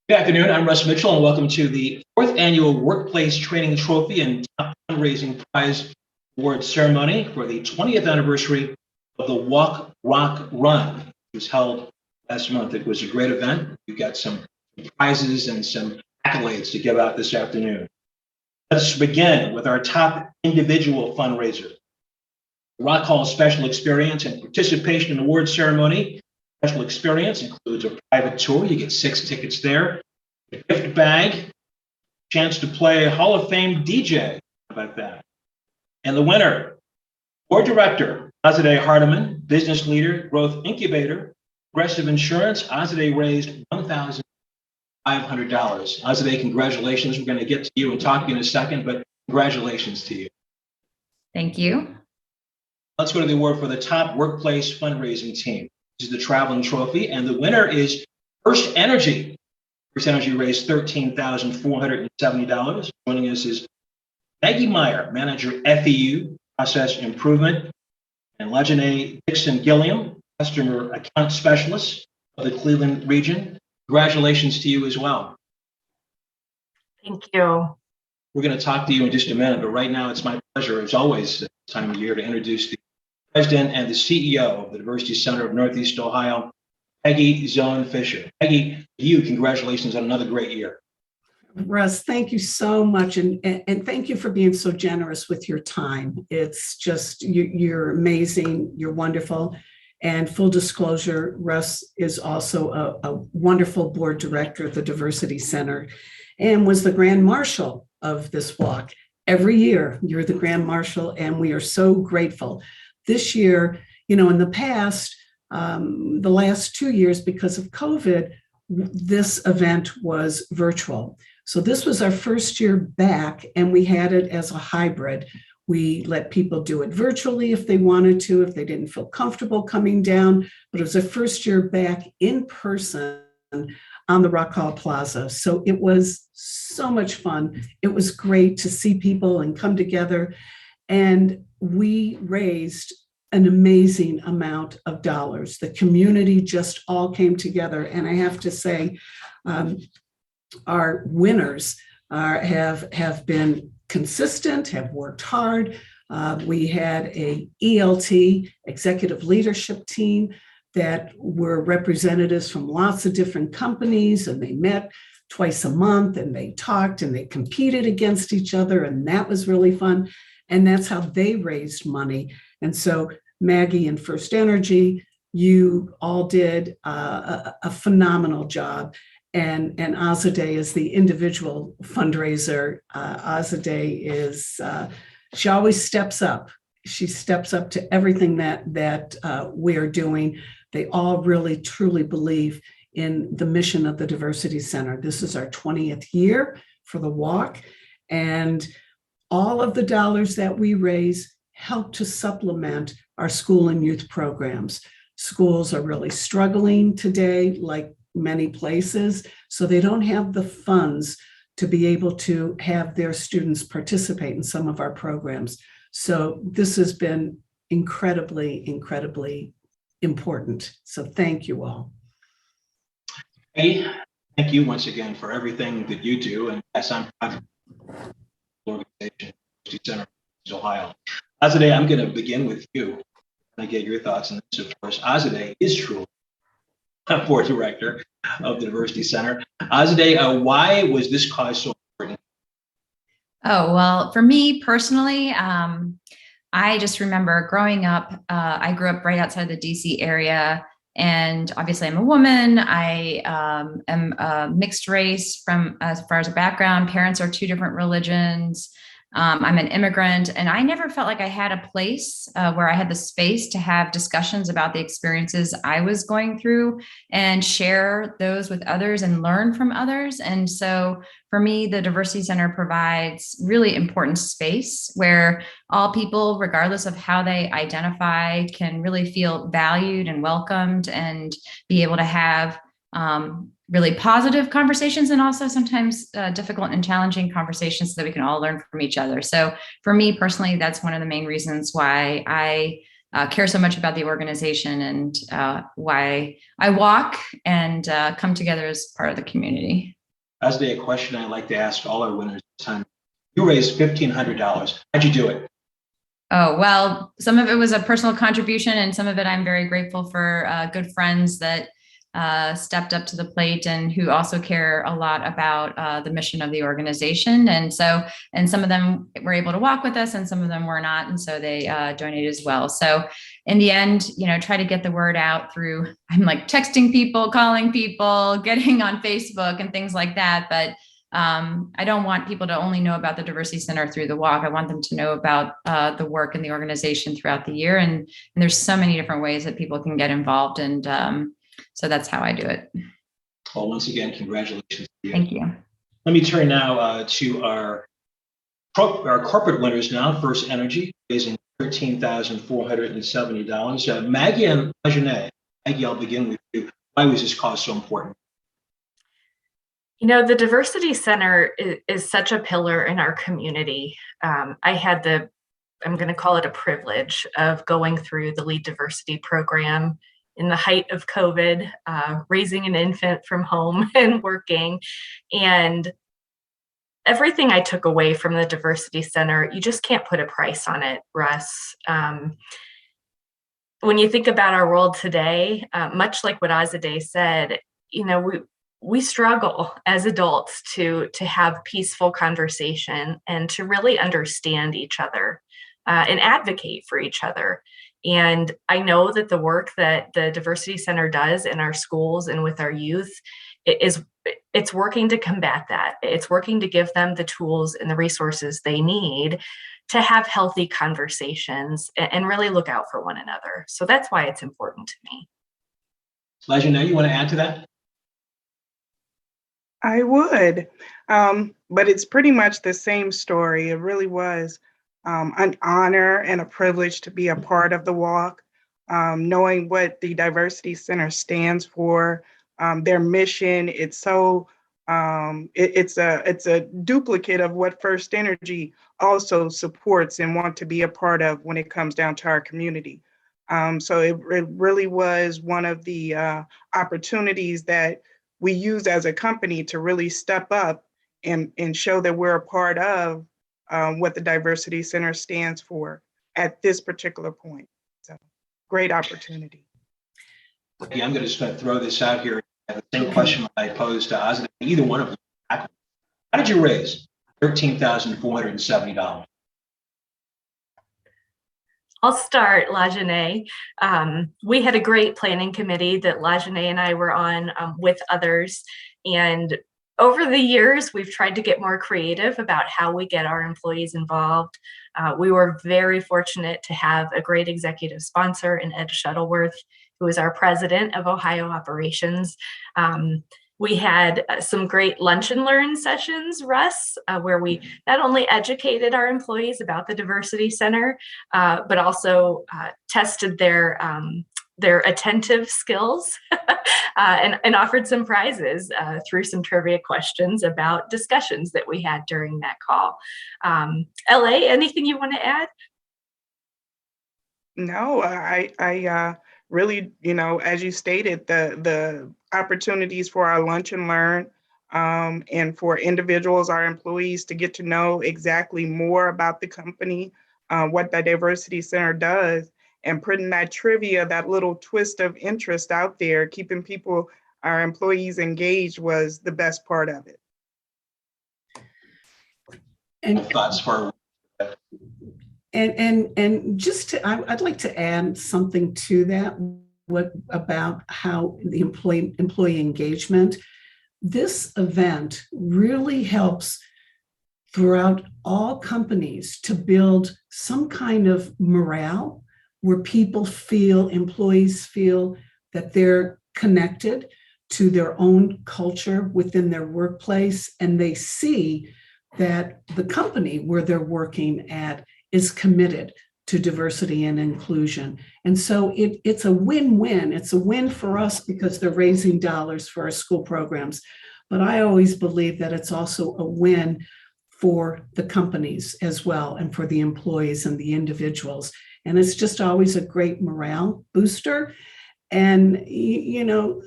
Good afternoon. I'm Russ Mitchell, and welcome to the fourth annual Workplace Training Trophy and Top Fundraising Prize Award Ceremony for the 20th anniversary of the Walk, Rock, Run. It was held last month. It was a great event. We've got some prizes and some accolades to give out this afternoon. Let's begin with our top individual fundraiser. The Rock Hall Special Experience and Participation in Award Ceremony. Special experience includes a private tour. You get 6 tickets there, a gift bag, chance to play Hall of Fame DJ. How about that? And the winner, board director, Azadeh Hardiman, business leader, growth incubator, Progressive Insurance. Azadeh raised $1,500. Azadeh, congratulations. We're going to get to you and talk to you in a second, but congratulations to you. Thank you. Let's go to the award for the top workplace fundraising team. This is the traveling trophy, and the winner is First Energy. First Energy raised $13,470. Joining us is Peggy Meyer, manager FEU, process improvement, and Legene Dixon Gilliam, customer account specialist of the Cleveland region. Congratulations to you as well. Thank you. We're going to talk to you in just a minute, but right now it's my pleasure, as always, this time of year, to introduce the President and the CEO of the Diversity Center of Northeast Ohio, Peggy Zone Fisher. Peggy, you, congratulations on another great year. Russ, thank you so much. And thank you for being so generous with your time. It's just, you're amazing. You're wonderful. And full disclosure, Russ is also a wonderful board director at the Diversity Center and was the Grand Marshal of this walk. Every year, you're the Grand Marshal, and we are so grateful. This year, in the past, the last 2 years, because of COVID, this event was virtual. So this was our first year back, and we had it as a hybrid. We let people do it virtually if they wanted to, if they didn't feel comfortable coming down, but it was our first year back in person on the Rock Hall Plaza. So it was so much fun. It was great to see people and come together. And we raised an amazing amount of dollars. The community just all came together. And I have to say, our winners have been consistent, have worked hard. We had a ELT, executive leadership team, that were representatives from lots of different companies, and they met twice a month, and they talked, and they competed against each other, and that was really fun. And that's how they raised money. And so Maggie and First Energy, you all did a phenomenal job. And Azadeh is the individual fundraiser. Azadeh is, she always steps up. She steps up to everything that we're doing. They all really, truly believe in the mission of the Diversity Center. This is our 20th year for the walk. And all of the dollars that we raise help to supplement our school and youth programs. Schools are really struggling today, like many places, so they don't have the funds to be able to have their students participate in some of our programs. So this has been incredibly, incredibly important. So thank you all. Hey, thank you once again for everything that you do. And yes, I'm proud of the organization, Diversity Center of Ohio. Azadeh, I'm going to begin with you and get your thoughts on this. Of course, Azadeh is truly a board director of the Diversity Center. Azadeh, why was this cause so important? Oh, well, for me personally, I just remember growing up, I grew up right outside the DC area, and obviously I'm a woman. I am a mixed race from as far as a background. Parents are 2 different religions. I'm an immigrant, and I never felt like I had a place where I had the space to have discussions about the experiences I was going through and share those with others and learn from others. And so for me, the Diversity Center provides really important space where all people, regardless of how they identify, can really feel valued and welcomed and be able to have really positive conversations, and also sometimes difficult and challenging conversations so that we can all learn from each other. So for me personally, that's one of the main reasons why I care so much about the organization and why I walk and come together as part of the community. As a question I like to ask all our winners this time. You raised $1,500. How'd you do it? Oh, well, some of it was a personal contribution, and some of it I'm very grateful for good friends that stepped up to the plate and who also care a lot about the mission of the organization. And some of them were able to walk with us and some of them were not. And so they donated as well. So in the end, try to get the word out through, I'm like texting people, calling people, getting on Facebook and things like that. But I don't want people to only know about the Diversity Center through the walk. I want them to know about the work in the organization throughout the year. And there's so many different ways that people can get involved. And so that's how I do it. Well, once again, congratulations to you. Thank you. Let me turn now to our corporate winners now. First Energy, raising $13,470. Maggie and Ajane. Maggie, I'll begin with you. Why was this cause so important? The Diversity Center is such a pillar in our community. I had I'm going to call it a privilege of going through the Lead Diversity program in the height of COVID, raising an infant from home and working. And everything I took away from the Diversity Center, you just can't put a price on it, Russ. When you think about our world today, much like what Azadeh said, we struggle as adults to have peaceful conversation and to really understand each other and advocate for each other. And I know that the work that the Diversity Center does in our schools and with our youth it's working to combat that. It's working to give them the tools and the resources they need to have healthy conversations and really look out for one another. So that's why it's important to me. Lajana, you want to add to that? I would, but it's pretty much the same story. It really was an honor and a privilege to be a part of the walk, knowing what the Diversity Center stands for, their mission. It's so it's a duplicate of what First Energy also supports and want to be a part of when it comes down to our community. So it really was one of the opportunities that we use as a company to really step up and show that we're a part of what the Diversity Center stands for at this particular point. So great opportunity. Yeah, I'm just going to throw this out here. The same question I posed to Azadeh. Either one of them. How did you raise $13,470? I'll start, Lajane. We had a great planning committee that Lajane and I were on with others. And over the years, we've tried to get more creative about how we get our employees involved. We were very fortunate to have a great executive sponsor in Ed Shuttleworth, who is our president of Ohio operations. We had some great lunch and learn sessions, Russ, where we not only educated our employees about the Diversity Center, but also tested their attentive skills and offered some prizes through some trivia questions about discussions that we had during that call. LA, anything you want to add? No, I really, as you stated, the opportunities for our lunch and learn and for individuals, our employees, to get to know exactly more about the company, what the Diversity Center does, and putting that trivia, that little twist of interest out there, keeping people, our employees engaged, was the best part of it. And Thoughts for And just I'd like to add something to that. What about how the employee engagement? This event really helps throughout all companies to build some kind of morale where employees feel that they're connected to their own culture within their workplace, and they see that the company where they're working at is committed to diversity and inclusion. And so it's a win-win. It's a win for us because they're raising dollars for our school programs. But I always believe that it's also a win for the companies as well, and for the employees and the individuals. And it's just always a great morale booster. And,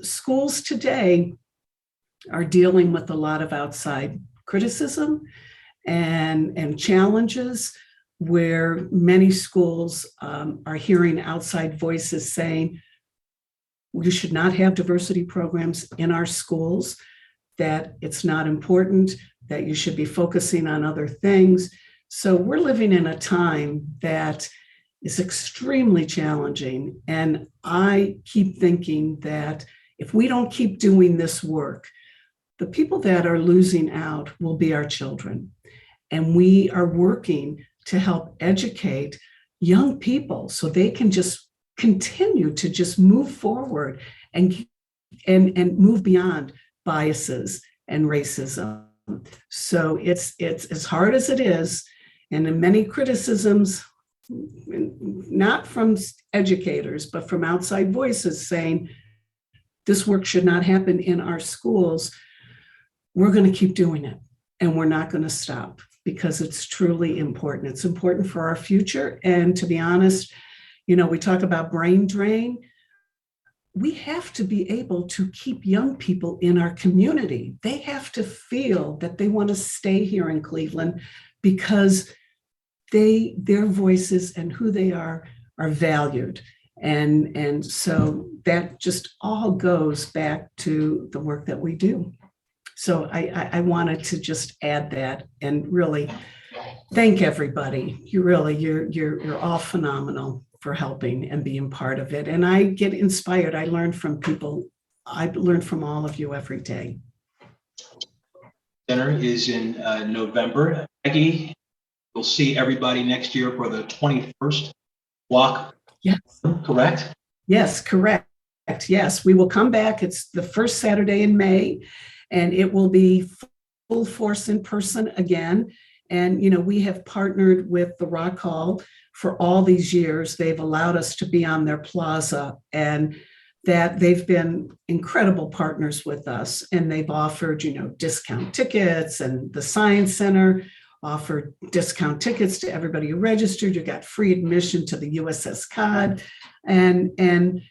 schools today, are dealing with a lot of outside criticism and challenges, where many schools are hearing outside voices saying, you should not have diversity programs in our schools, that it's not important, that you should be focusing on other things. So we're living in a time that is extremely challenging. And I keep thinking that if we don't keep doing this work, the people that are losing out will be our children. And we are working to help educate young people so they can just continue to just move forward and move beyond biases and racism. So it's as hard as it is, and in many criticisms, not from educators, but from outside voices saying this work should not happen in our schools, we're going to keep doing it, and we're not going to stop, because it's truly important. It's important for our future. And to be honest, we talk about brain drain. We have to be able to keep young people in our community. They have to feel that they want to stay here in Cleveland because their voices and who they are valued. And so that just all goes back to the work that we do. So I wanted to just add that and really thank everybody. You're all phenomenal for helping and being part of it. And I get inspired. I learn from people. I learn from all of you every day. Dinner is in November. Peggy, we'll see everybody next year for the 21st walk. Yes. Correct? Yes, correct. Yes, we will come back. It's the first Saturday in May, and it will be full force in person again. And, we have partnered with the Rock Hall for all these years. They've allowed us to be on their plaza, and that they've been incredible partners with us. And they've offered, discount tickets, and the Science Center offered discount tickets to everybody who registered. You got free admission to the USS Cod and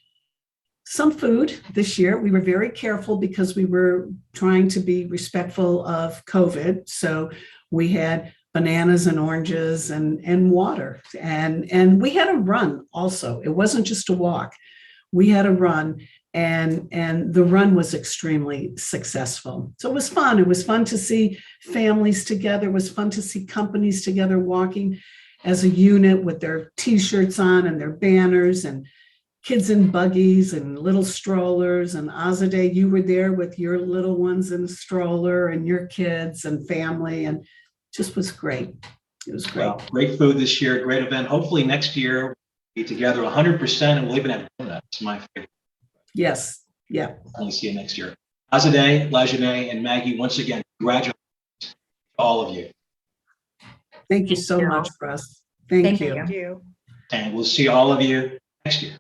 some food this year. We were very careful because we were trying to be respectful of COVID. So we had bananas and oranges and water. And we had a run also. It wasn't just a walk. We had a run, and the run was extremely successful. So it was fun. It was fun to see families together. It was fun to see companies together walking as a unit with their T-shirts on and their banners, and kids in buggies and little strollers. And Azadeh, you were there with your little ones in a stroller and your kids and family, and just was great. It was great. Well, great food this year, great event. Hopefully next year we'll be together 100%, and we'll even have donuts. My favorite. Yes. Yeah. I'll see you next year. Azadeh, Lajane, and Maggie, once again, congratulations to all of you. Thank you so much, Russ. Thank you. Thank you. And we'll see all of you next year.